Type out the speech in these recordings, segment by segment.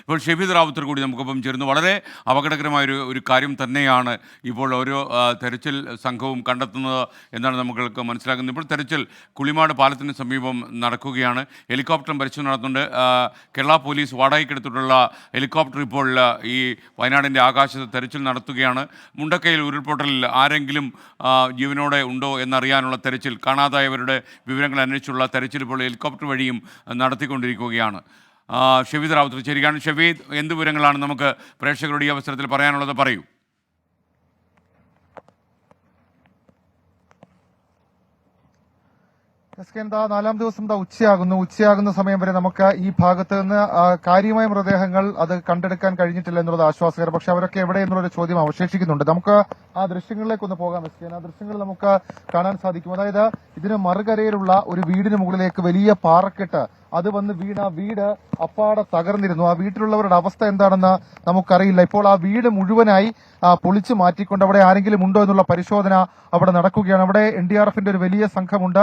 ഇപ്പോൾ ഷെഫീദ് റാവുത്തർ കൂടി നമുക്കൊപ്പം ചേരുന്നു. വളരെ അപകടകരമായ ഒരു കാര്യം തന്നെയാണ് ഇപ്പോൾ ഓരോ തെരച്ചിൽ സംഘവും കണ്ടെത്തുന്നത് എന്നാണ് നമ്മൾക്ക് മനസ്സിലാക്കുന്നത്. ഇപ്പോൾ തെരച്ചിൽ കുളിമാട് പാലത്തിന് സമീപം നടക്കുകയാണ്. ഹെലികോപ്റ്ററും പരിശോധന നടത്തുന്നുണ്ട്. കേരള പോലീസ് വാടകയ്ക്കെടുത്തിട്ടുള്ള ഹെലികോപ്റ്റർ ഇപ്പോൾ ഈ വയനാടിൻ്റെ ആകാശത്ത് തെരച്ചിൽ നടത്തുകയാണ്. മുണ്ടക്കയിൽ ഉരുൾപൊട്ടലിൽ ആരെങ്കിലും ജീവനോടെ ഉണ്ടോ എന്നറിയാനുള്ള തെരച്ചിൽ, കാണാതായവരുടെ വിവരങ്ങൾ അന്വേഷിച്ചുള്ള തെരച്ചിൽ ഇപ്പോൾ ഹെലികോപ്റ്റർ വഴിയും നടത്തിക്കൊണ്ടിരിക്കുകയാണ്. ഷെഫീദ് റാവുത്തർ ശരിയാണ്. ഷെഫീദ്, എന്ത് വിവരങ്ങളാണ് നമുക്ക് പ്രേക്ഷകരുടെ ഈ അവസരത്തിൽ പറയാനുള്ളത്? പറയൂ. നാലാം ദിവസം ഉച്ചയാകുന്ന സമയം വരെ നമുക്ക് ഈ ഭാഗത്ത് നിന്ന് കാര്യമായ മൃതദേഹങ്ങൾ അത് കണ്ടെടുക്കാൻ കഴിഞ്ഞിട്ടില്ല എന്നുള്ളത് ആശ്വാസകരം. പക്ഷെ അവരൊക്കെ എവിടെ എന്നുള്ളൊരു ചോദ്യം അവശേഷിക്കുന്നുണ്ട്. നമുക്ക് ആ ദൃശ്യങ്ങളിലേക്ക് ഒന്ന് പോകാം. ആ ദൃശ്യങ്ങൾ നമുക്ക് കാണാൻ സാധിക്കും. അതായത് ഇതിന് മറുകരയിലുള്ള ഒരു വീടിന് മുകളിലേക്ക് വലിയ പാറക്കെട്ട് അത് വന്ന് വീണ് ആ വീട് അപ്പാടെ തകർന്നിരുന്നു. ആ വീട്ടിലുള്ളവരുടെ അവസ്ഥ എന്താണെന്ന് നമുക്കറിയില്ല. ഇപ്പോൾ ആ വീട് മുഴുവനായി പൊളിച്ചു മാറ്റിക്കൊണ്ട് അവിടെ ആരെങ്കിലും ഉണ്ടോ എന്നുള്ള പരിശോധന അവിടെ നടക്കുകയാണ്. അവിടെ NDRFന്റെ ഒരു വലിയ സംഘമുണ്ട്.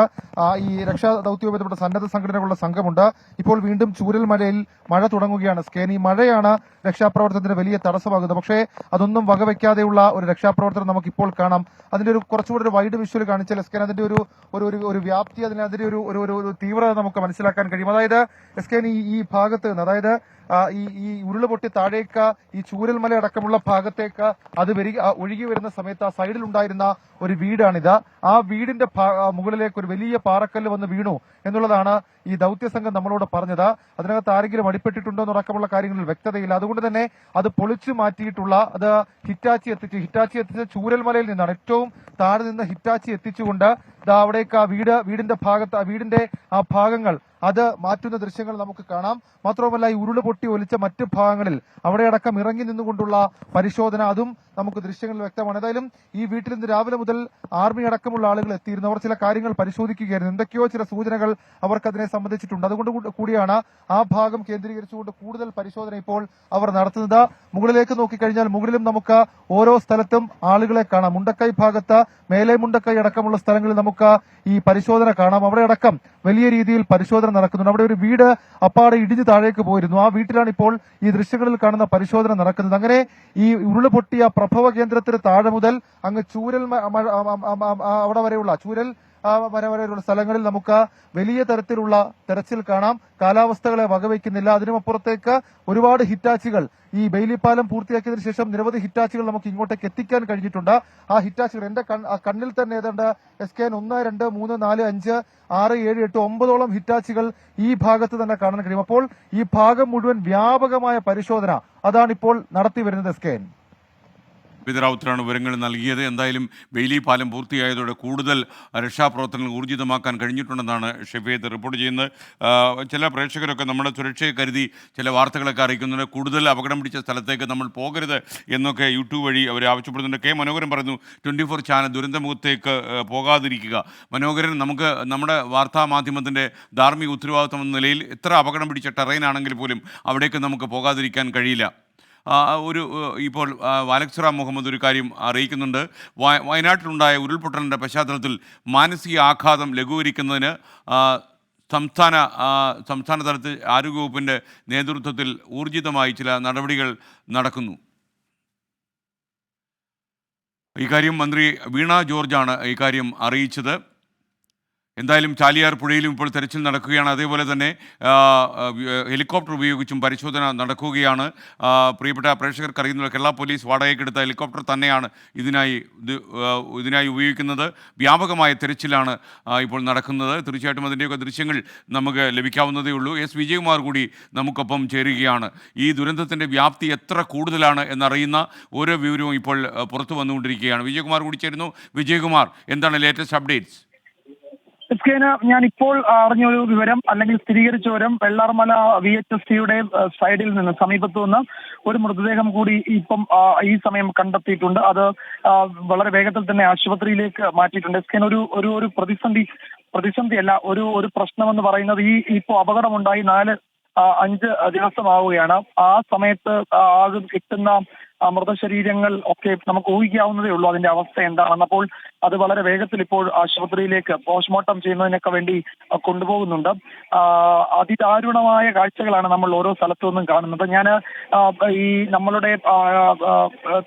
ഈ രക്ഷാ ദൌത്യവുമായി ബന്ധപ്പെട്ട സന്നദ്ധ സംഘടനകളുടെ സംഘമുണ്ട്. ഇപ്പോൾ വീണ്ടും ചൂരൽമലയിൽ മഴ തുടങ്ങുകയാണ്. ഈ മഴയാണ് രക്ഷാപ്രവർത്തനത്തിന് വലിയ തടസ്സമാകുന്നത്. പക്ഷേ അതൊന്നും വകവെക്കാതെയുള്ള ഒരു രക്ഷാപ്രവർത്തനം നമുക്കിപ്പോൾ കാണാം. അതിന്റെ ഒരു കുറച്ചുകൂടി ഒരു വൈഡ് വിഷ്വൽ കാണിച്ചാൽ അതിന്റെ ഒരു വ്യാപ്തി, അതിന്റെ ഒരു തീവ്രത നമുക്ക് മനസ്സിലാക്കാൻ കഴിയും. അതായത് ഈ ഭാഗത്ത് നിന്ന്, അതായത് ഈ ഉരുളുപൊട്ടി താഴേക്ക് ഈ ചൂരൽമല അടക്കമുള്ള ഭാഗത്തേക്ക് അത് ഒഴുകി വരുന്ന സമയത്ത് ആ സൈഡിൽ ഉണ്ടായിരുന്ന ഒരു വീടാണിത്. ആ വീടിന്റെ മുകളിലേക്ക് ഒരു വലിയ പാറക്കല്ല് വന്ന് വീണു എന്നുള്ളതാണ് ഈ ദൌത്യസംഘം നമ്മളോട് പറഞ്ഞത്. അതിനകത്ത് ആരെങ്കിലും അടിപ്പെട്ടിട്ടുണ്ടോ എന്നടക്കമുള്ള കാര്യങ്ങളിൽ വ്യക്തതയില്ല. അതുകൊണ്ട് തന്നെ അത് പൊളിച്ചു മാറ്റിയിട്ടുള്ള അത് ഹിറ്റാച്ചി എത്തിച്ച് ചൂരൽമലയിൽ നിന്നാണ് ഏറ്റവും താഴെ നിന്ന് ഹിറ്റാച്ചി എത്തിച്ചുകൊണ്ട് അവിടേക്ക് വീടിന്റെ ആ ഭാഗങ്ങൾ അത് മാറ്റുന്ന ദൃശ്യങ്ങൾ നമുക്ക് കാണാം. മാത്രവുമല്ല ഈ ഉരുളുപൊട്ടി ഒലിച്ച മറ്റ് ഭാഗങ്ങളിൽ അവിടെയടക്കം ഇറങ്ങി നിന്നുകൊണ്ടുള്ള പരിശോധന അതും നമുക്ക് ദൃശ്യങ്ങളിൽ വ്യക്തമാണ്. ഏതായാലും ഈ വീട്ടിൽ നിന്ന് രാവിലെ മുതൽ ആർമി അടക്കമുള്ള ആളുകൾ എത്തിയിരുന്നു. അവർ ചില കാര്യങ്ങൾ പരിശോധിക്കുകയായിരുന്നു. എന്തൊക്കെയോ ചില സൂചനകൾ അവർക്ക് അതിനെ സംബന്ധിച്ചിട്ടുണ്ട്. അതുകൊണ്ട് കൂടിയാണ് ആ ഭാഗം കേന്ദ്രീകരിച്ചുകൊണ്ട് കൂടുതൽ പരിശോധന ഇപ്പോൾ അവർ നടത്തുന്നത്. മുകളിലേക്ക് നോക്കിക്കഴിഞ്ഞാൽ മുകളിലും നമുക്ക് ഓരോ സ്ഥലത്തും ആളുകളെ കാണാം. മുണ്ടക്കൈ ഭാഗത്ത്, മേലെ മുണ്ടക്കൈ അടക്കമുള്ള സ്ഥലങ്ങളിൽ നമുക്ക് ഈ പരിശോധന കാണാം. അവിടെ അടക്കം വലിയ രീതിയിൽ പരിശോധന നടക്കുന്നുണ്ട്. അവിടെ ഒരു വീട് അപ്പാടെ ഇടിഞ്ഞു താഴേക്ക് പോയിരുന്നു. ആ വീട്ടിലാണ് ഇപ്പോൾ ഈ ദൃശ്യങ്ങളിൽ കാണുന്ന പരിശോധന നടക്കുന്നത്. അങ്ങനെ ഈ ഉരുളുപൊട്ടിയ പ്രഭവ കേന്ദ്രത്തിന് താഴെ മുതൽ അങ്ങ് ചൂരൽ അവിടെ വരെയുള്ള വരെയുള്ള സ്ഥലങ്ങളിൽ നമുക്ക് വലിയ തരത്തിലുള്ള തെരച്ചിൽ കാണാം. കാലാവസ്ഥകളെ വകവയ്ക്കുന്നില്ല. അതിനുമപ്പുറത്തേക്ക് ഒരുപാട് ഹിറ്റാച്ചികൾ ഈ ബെയിലിപ്പാലം പൂർത്തിയാക്കിയതിനു ശേഷം നിരവധി ഹിറ്റാച്ചികൾ നമുക്ക് ഇങ്ങോട്ടേക്ക് എത്തിക്കാൻ കഴിഞ്ഞിട്ടുണ്ട്. ആ ഹിറ്റാച്ചികൾ എന്റെ കണ്ണിൽ തന്നെ ഏതാണ്ട് SKN 1, 2, 3, 4, 5, 6, 7, 8, 9ഓളം ഹിറ്റാച്ചികൾ ഈ ഭാഗത്ത് തന്നെ കാണാൻ കഴിയും. അപ്പോൾ ഈ ഭാഗം മുഴുവൻ വ്യാപകമായ പരിശോധന അതാണ് ഇപ്പോൾ നടത്തി വരുന്നത്. SKN റാവുത്തറാണ് വിവരങ്ങൾ നൽകിയത്. എന്തായാലും ബെയിലി പാലം പൂർത്തിയായതോടെ കൂടുതൽ രക്ഷാപ്രവർത്തനങ്ങൾ ഊർജിതമാക്കാൻ കഴിഞ്ഞിട്ടുണ്ടെന്നാണ് ഷെഫീദ് റിപ്പോർട്ട് ചെയ്യുന്നത്. ചില പ്രേക്ഷകരൊക്കെ നമ്മുടെ സുരക്ഷയെ കരുതി ചില വാർത്തകളൊക്കെ അറിയിക്കുന്നുണ്ട്. കൂടുതൽ അപകടം പിടിച്ച സ്ഥലത്തേക്ക് നമ്മൾ പോകരുത് എന്നൊക്കെ യൂട്യൂബ് വഴി അവർ ആവശ്യപ്പെടുന്നുണ്ട്. കെ മനോഹരൻ പറയുന്നു, 24 ചാനൽ ദുരന്തമുഖത്തേക്ക് പോകാതിരിക്കുക. മനോഹരൻ, നമുക്ക് നമ്മുടെ വാർത്താ മാധ്യമത്തിൻ്റെ ധാർമ്മിക ഉത്തരവാദിത്വം എന്ന നിലയിൽ എത്ര അപകടം പിടിച്ച ടെറൈൻ ആണെങ്കിൽ പോലും അവിടേക്ക് നമുക്ക് പോകാതിരിക്കാൻ കഴിയില്ല. ഇപ്പോൾ വാലക്സ് മുഹമ്മദ് ഒരു കാര്യം അറിയിക്കുന്നുണ്ട്. വയനാട്ടിലുണ്ടായ ഉരുൾപൊട്ടലിൻ്റെ പശ്ചാത്തലത്തിൽ മാനസിക ആഘാതം ലഘൂകരിക്കുന്നതിന് സംസ്ഥാന തലത്തിൽ ആരോഗ്യവകുപ്പിൻ്റെ നേതൃത്വത്തിൽ ഊർജിതമായി ചില നടപടികൾ നടക്കുന്നു. ഇക്കാര്യം മന്ത്രി വീണ ജോർജാണ് ഇക്കാര്യം അറിയിച്ചത്. എന്തായാലും ചാലിയാർ പുഴയിലും ഇപ്പോൾ തെരച്ചിൽ നടക്കുകയാണ്. അതേപോലെ തന്നെ ഹെലികോപ്റ്റർ ഉപയോഗിച്ചും പരിശോധന നടക്കുകയാണ്. പ്രിയപ്പെട്ട പ്രേക്ഷകർക്ക് അറിയുന്നത് കേരള പോലീസ് വാടകയ്ക്കെടുത്ത ഹെലികോപ്റ്റർ തന്നെയാണ് ഇതിനായി ഉപയോഗിക്കുന്നത്. വ്യാപകമായ തെരച്ചിലാണ് ഇപ്പോൾ നടക്കുന്നത്. തീർച്ചയായിട്ടും അതിൻ്റെയൊക്കെ ദൃശ്യങ്ങൾ നമുക്ക് ലഭിക്കാവുന്നതേ ഉള്ളൂ. എസ് വിജയകുമാർ കൂടി നമുക്കൊപ്പം ചേരുകയാണ്. ഈ ദുരന്തത്തിൻ്റെ വ്യാപ്തി എത്ര കൂടുതലാണ് എന്നറിയുന്ന ഓരോ വിവരവും ഇപ്പോൾ പുറത്തു വന്നുകൊണ്ടിരിക്കുകയാണ്. വിജയകുമാർ കൂടി ചേരുന്നു. വിജയകുമാർ, എന്താണ് ലേറ്റസ്റ്റ് അപ്ഡേറ്റ്സ്? ഞാനിപ്പോൾ അറിഞ്ഞൊരു വിവരം, അല്ലെങ്കിൽ സ്ഥിരീകരിച്ച വിവരം, വെള്ളാർമല VHSTയുടെ സൈഡിൽ നിന്ന്, സമീപത്തു നിന്ന് ഒരു മൃതദേഹം കൂടി ഇപ്പം ഈ സമയം കണ്ടെത്തിയിട്ടുണ്ട്. അത് വളരെ വേഗത്തിൽ തന്നെ ആശുപത്രിയിലേക്ക് മാറ്റിയിട്ടുണ്ട്. ഒരു പ്രതിസന്ധി അല്ല, ഒരു പ്രശ്നമെന്ന് പറയുന്നത് ഇപ്പോൾ അപകടമുണ്ടായി 4 5 ദിവസമാവുകയാണ്. ആ സമയത്ത് ആദ്യം കിട്ടുന്ന മൃതശരീരങ്ങൾ ഒക്കെ നമുക്ക് ഊഹിക്കാവുന്നതേ ഉള്ളൂ അതിന്റെ അവസ്ഥ എന്താണെന്ന്. അപ്പോൾ അത് വളരെ വേഗത്തിൽ ഇപ്പോൾ ആശുപത്രിയിലേക്ക് പോസ്റ്റ്മോർട്ടം ചെയ്യുന്നതിനൊക്കെ വേണ്ടി കൊണ്ടുപോകുന്നുണ്ട്. അതിദാരുണമായ കാഴ്ചകളാണ് നമ്മൾ ഓരോ സ്ഥലത്തു നിന്നും കാണുന്നത്. ഞാൻ ഈ നമ്മളുടെ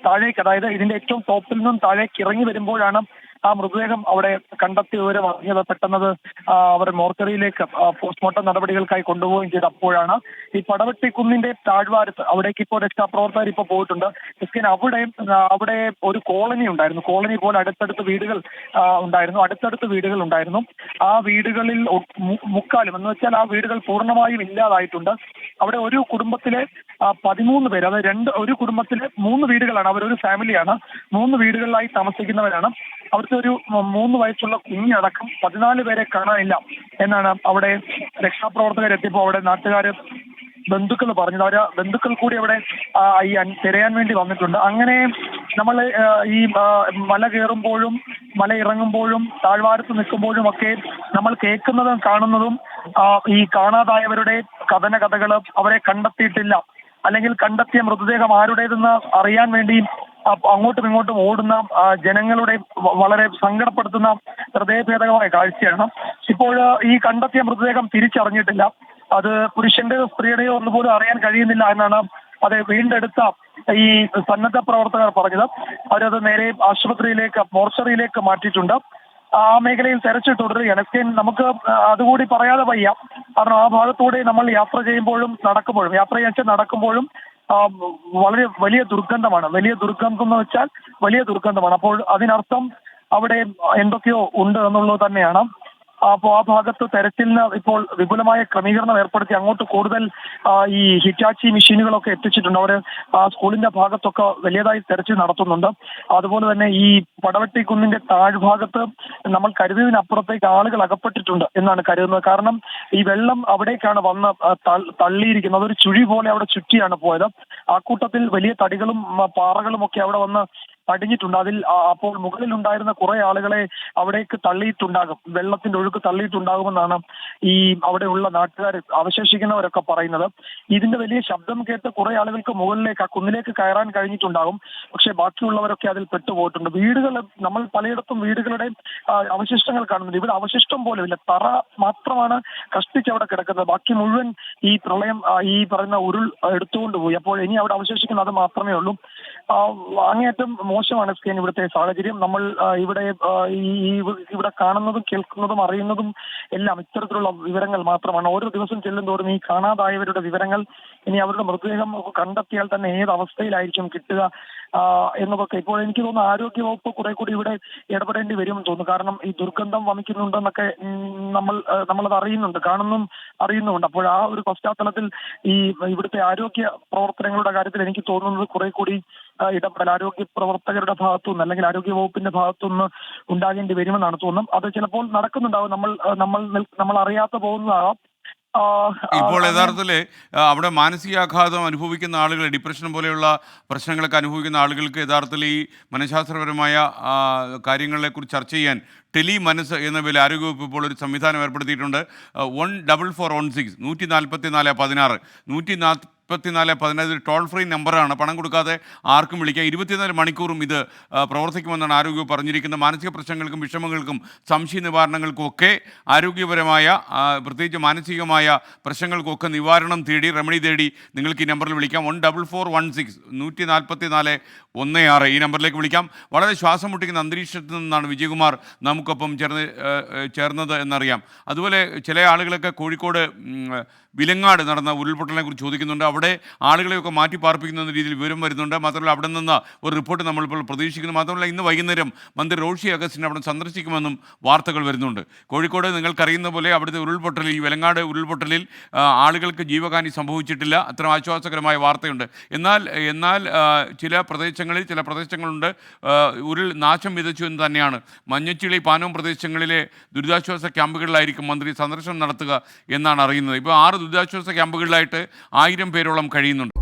താഴേക്ക്, അതായത് ഇതിന്റെ ഏറ്റവും ടോപ്പിൽ നിന്നും താഴേക്ക് ഇറങ്ങി വരുമ്പോഴാണ് ആ മൃതദേഹം അവിടെ കണ്ടെത്തിയ വിവരം അറിഞ്ഞത്. പെട്ടെന്നത് അവർ മോർച്ചറിയിലേക്ക് പോസ്റ്റ്മോർട്ടം നടപടികൾക്കായി കൊണ്ടുപോവുകയും ചെയ്ത് അപ്പോഴാണ് ഈ പടവെട്ടിക്കുന്നിന്റെ താഴ്വാരത്ത്, അവിടേക്ക് ഇപ്പോൾ രക്ഷാപ്രവർത്തകർ ഇപ്പോൾ പോയിട്ടുണ്ട്. അവിടെ ഒരു കോളനി ഉണ്ടായിരുന്നു. കോളനി പോലെ അടുത്തടുത്ത് വീടുകൾ ഉണ്ടായിരുന്നു. ആ വീടുകളിൽ മുക്കാലും എന്ന് വെച്ചാൽ ആ വീടുകൾ പൂർണ്ണമായും ഇല്ലാതായിട്ടുണ്ട്. അവിടെ ഒരു കുടുംബത്തിലെ 13 പേര്, അതായത് ഒരു കുടുംബത്തിലെ 3 വീടുകളാണ്. അവരൊരു ഫാമിലിയാണ്. 3 വീടുകളിലായി താമസിക്കുന്നവരാണ്. അവിടുത്തെ ഒരു 3 വയസ്സുള്ള കുഞ്ഞടക്കം 14 പേരെ കാണാനില്ല എന്നാണ് അവിടെ രക്ഷാപ്രവർത്തകരെത്തിയപ്പോൾ അവിടെ നാട്ടുകാര് ബന്ധുക്കൾ പറഞ്ഞത്. ബന്ധുക്കൾ കൂടി അവിടെ തിരയാൻ വേണ്ടി വന്നിട്ടുണ്ട്. അങ്ങനെ നമ്മൾ ഈ മല കയറുമ്പോഴും മല ഇറങ്ങുമ്പോഴും താഴ്വാരത്ത് നിൽക്കുമ്പോഴും ഒക്കെ നമ്മൾ കേൾക്കുന്നതും കാണുന്നതും ഈ കാണാതായവരുടെ കഥകൾ, അവരെ കണ്ടെത്തിയിട്ടില്ല, അല്ലെങ്കിൽ കണ്ടെത്തിയ മൃതദേഹം ആരുടേതെന്ന് അറിയാൻ വേണ്ടി അങ്ങോട്ടും ഇങ്ങോട്ടും ഓടുന്ന ജനങ്ങളുടെ വളരെ സങ്കടപ്പെടുത്തുന്ന ഹൃദയഭേദകമായ കാഴ്ചയാണ്. ഇപ്പോൾ ഈ കണ്ടെത്തിയ മൃതദേഹം തിരിച്ചറിഞ്ഞിട്ടില്ല. അത് പുരുഷന്റെയോ സ്ത്രീയുടെയോ ഒന്നുപോലും അറിയാൻ കഴിയുന്നില്ല എന്നാണ് അത് വീണ്ടെടുത്ത ഈ സന്നദ്ധ പ്രവർത്തകർ പറഞ്ഞത്. അവരത് നേരെ ആശുപത്രിയിലേക്ക്, മോർച്ചറിയിലേക്ക് മാറ്റിയിട്ടുണ്ട്. ആ മേഖലയിൽ തെരച്ചിൽ തുടരുകയാണ്. നമുക്ക് അതുകൂടി പറയാതെ വയ്യ. കാരണം ആ ഭാഗത്തൂടെ നമ്മൾ യാത്ര ചെയ്യുമ്പോഴും നടക്കുമ്പോഴും വളരെ വലിയ ദുർഗന്ധമാണ്. വലിയ ദുർഗന്ധം എന്ന് വെച്ചാൽ വലിയ ദുർഗന്ധമാണ്. അപ്പോൾ അതിനർത്ഥം അവിടെ എന്തൊക്കെയോ ഉണ്ട് എന്നുള്ളത് തന്നെയാണ്. അപ്പോൾ ആ ഭാഗത്ത് തെരച്ചിലിന് ഇപ്പോൾ വിപുലമായ ക്രമീകരണം ഏർപ്പെടുത്തി അങ്ങോട്ട് കൂടുതൽ ഈ ഹിറ്റാച്ചി മെഷീനുകളൊക്കെ എത്തിച്ചിട്ടുണ്ട്. അവർ സ്കൂളിന്റെ ഭാഗത്തൊക്കെ വലിയതായി തെരച്ചിൽ നടത്തുന്നുണ്ട്. അതുപോലെ തന്നെ ഈ പടവെട്ടിക്കുന്നിന്റെ താഴ്ഭാഗത്ത് നമ്മൾ കരുതിയതിനപ്പുറത്തേക്ക് ആളുകൾ അകപ്പെട്ടിട്ടുണ്ട് എന്നാണ് കരുതുന്നത്. കാരണം ഈ വെള്ളം അവിടേക്കാണ് വന്ന് തള്ളിയിരിക്കുന്നത്. ഒരു ചുഴി പോലെ അവിടെ ചുറ്റിയാണ് പോയത്. ആ കൂട്ടത്തിൽ വലിയ തടികളും പാറകളും ഒക്കെ അവിടെ വന്ന് അടിഞ്ഞിട്ടുണ്ട്. അതിൽ അപ്പോൾ മുകളിൽ ഉണ്ടായിരുന്ന കുറെ ആളുകളെ അവിടേക്ക് തള്ളിയിട്ടുണ്ടാകും, വെള്ളത്തിന്റെ ഒഴുക്ക് തള്ളിയിട്ടുണ്ടാകുമെന്നാണ് ഈ അവിടെയുള്ള നാട്ടുകാർ, അവശേഷിക്കുന്നവരൊക്കെ പറയുന്നത്. ഇതിന്റെ വലിയ ശബ്ദം കേട്ട് കുറെ ആളുകൾക്ക് മുകളിലേക്ക്, ആ കുന്നിലേക്ക് കയറാൻ കഴിഞ്ഞിട്ടുണ്ടാകും. പക്ഷെ ബാക്കിയുള്ളവരൊക്കെ അതിൽ പെട്ടുപോയിട്ടുണ്ട്. വീടുകൾ, നമ്മൾ പലയിടത്തും വീടുകളുടെ അവശിഷ്ടങ്ങൾ കാണുന്നുണ്ട്. ഇവിടെ അവശിഷ്ടം പോലും ഇല്ല, തറ മാത്രമാണ് കഷ്ടിച്ചവിടെ കിടക്കുന്നത്. ബാക്കി മുഴുവൻ ഈ പ്രളയം, ഈ പറയുന്ന ഉരുൾ എടുത്തുകൊണ്ട് പോയി. അപ്പോൾ ഇനി അവിടെ അവശേഷിക്കുന്നത് അത് മാത്രമേ ഉള്ളൂ. അങ്ങേയറ്റം മോശമാണ് ഇവിടുത്തെ സാഹചര്യം. നമ്മൾ ഇവിടെ കാണുന്നതും കേൾക്കുന്നതും അറിയുന്നതും എല്ലാം ഇത്തരത്തിലുള്ള വിവരങ്ങൾ മാത്രമാണ്. ഓരോ ദിവസം ചെല്ലുന്തോറും ഈ കാണാതായവരുടെ വിവരങ്ങൾ, ഇനി അവരുടെ മൃതദേഹം കണ്ടെത്തിയാൽ തന്നെ ഏത് അവസ്ഥയിലായിരിക്കും കിട്ടുക എന്നതൊക്കെ ഇപ്പോൾ എനിക്ക് തോന്നുന്നു ആരോഗ്യവകുപ്പ് കുറെ കൂടി ഇവിടെ ഇടപെടേണ്ടി വരുമെന്ന് തോന്നുന്നു. കാരണം ഈ ദുർഗന്ധം വമിക്കുന്നുണ്ടെന്നൊക്കെ നമ്മളത് അറിയുന്നുമുണ്ട്. അപ്പോൾ ആ ഒരു പശ്ചാത്തലത്തിൽ ഈ ഇവിടുത്തെ ആരോഗ്യ പ്രവർത്തനങ്ങളുടെ കാര്യത്തിൽ എനിക്ക് തോന്നുന്നത് കുറെ കൂടി ഇടപെടൽ ആരോഗ്യ പ്രവർത്തകരുടെ ഭാഗത്തുനിന്ന്, അല്ലെങ്കിൽ ആരോഗ്യ വകുപ്പിന്റെ ഭാഗത്തുനിന്ന് ഉണ്ടാകേണ്ടി വരുമെന്നാണ് തോന്നുന്നത്. അത് ചിലപ്പോൾ നടക്കുന്നുണ്ടാവും, നമ്മൾ അറിയാതെ പോകുന്നതാകാം. ഇപ്പോൾ യഥാർത്ഥത്തിൽ അവിടെ മാനസികാഘാതം അനുഭവിക്കുന്ന ആളുകൾ, ഡിപ്രഷൻ പോലെയുള്ള പ്രശ്നങ്ങളൊക്കെ അനുഭവിക്കുന്ന ആളുകൾക്ക് യഥാർത്ഥത്തിൽ ഈ മനഃശാസ്ത്രപരമായ കാര്യങ്ങളെക്കുറിച്ച് ചർച്ച ചെയ്യാൻ ടെലി മനസ്സ് എന്ന പേരിൽ ആരോഗ്യവകുപ്പ് ഇപ്പോൾ ഒരു സംവിധാനം ഏർപ്പെടുത്തിയിട്ടുണ്ട്. 14416 144 16 144 ടോൾ ഫ്രീ നമ്പറാണ്. പണം കൊടുക്കാതെ ആർക്കും വിളിക്കാം. 24 മണിക്കൂറും ഇത് പ്രവർത്തിക്കുമെന്നാണ് ആരോഗ്യവകുപ്പ് പറഞ്ഞിരിക്കുന്നത്. മാനസിക പ്രശ്നങ്ങൾക്കും വിഷമങ്ങൾക്കും സംശയ നിവാരണങ്ങൾക്കും ഒക്കെ ആരോഗ്യപരമായ, പ്രത്യേകിച്ച് മാനസികമായ പ്രശ്നങ്ങൾക്കൊക്കെ നിവാരണം തേടി, റെമഡി തേടി നിങ്ങൾക്ക് ഈ നമ്പറിൽ വിളിക്കാം. 14416 144 ഈ നമ്പറിലേക്ക് വിളിക്കാം. വളരെ ശ്വാസം മുട്ടിക്കുന്ന അന്തരീക്ഷത്തിൽ നിന്നാണ് വിജയകുമാർ നമുക്കൊപ്പം ചേർന്നത് എന്നറിയാം. അതുപോലെ ചില ആളുകളൊക്കെ കോഴിക്കോട് വിലങ്ങാട് നടന്ന ഉരുൾപൊട്ടലിനെ കുറിച്ച് ചോദിക്കുന്നുണ്ട്. അവിടെ ആളുകളെയൊക്കെ മാറ്റി പാർപ്പിക്കുന്ന രീതിയിൽ വിവരം വരുന്നുണ്ട്. മാത്രമല്ല അവിടെ നിന്ന് ഒരു റിപ്പോർട്ട് നമ്മളിപ്പോൾ പ്രതീക്ഷിക്കുന്നു. മാത്രമല്ല ഇന്ന് വൈകുന്നേരം മന്ത്രി റോഷി അഗസ്റ്റിൻ അവിടെ സന്ദർശിക്കുമെന്നും വാർത്തകൾ വരുന്നുണ്ട്. കോഴിക്കോട് നിങ്ങൾക്കറിയുന്ന പോലെ അവിടുത്തെ ഉരുൾപൊട്ടലിൽ, ഈ വിലങ്ങാട് ഉരുൾപൊട്ടലിൽ ആളുകൾക്ക് ജീവഹാനി സംഭവിച്ചിട്ടില്ല. അത്ര ആശ്വാസകരമായ വാർത്തയുണ്ട്. എന്നാൽ ചില പ്രദേശങ്ങളുണ്ട് ഉരുൾ നാശം വിതച്ചു എന്ന് തന്നെയാണ്. മഞ്ഞച്ചിളി, പാനോം പ്രദേശങ്ങളിലെ ദുരിതാശ്വാസ ക്യാമ്പുകളിലായിരിക്കും മന്ത്രി സന്ദർശനം നടത്തുക എന്നാണ് അറിയുന്നത്. ഇപ്പോൾ 6 ദുരിതാശ്വാസ ക്യാമ്പുകളിലായിട്ട് 1000 പേരോളം കഴിയുന്നുണ്ട്.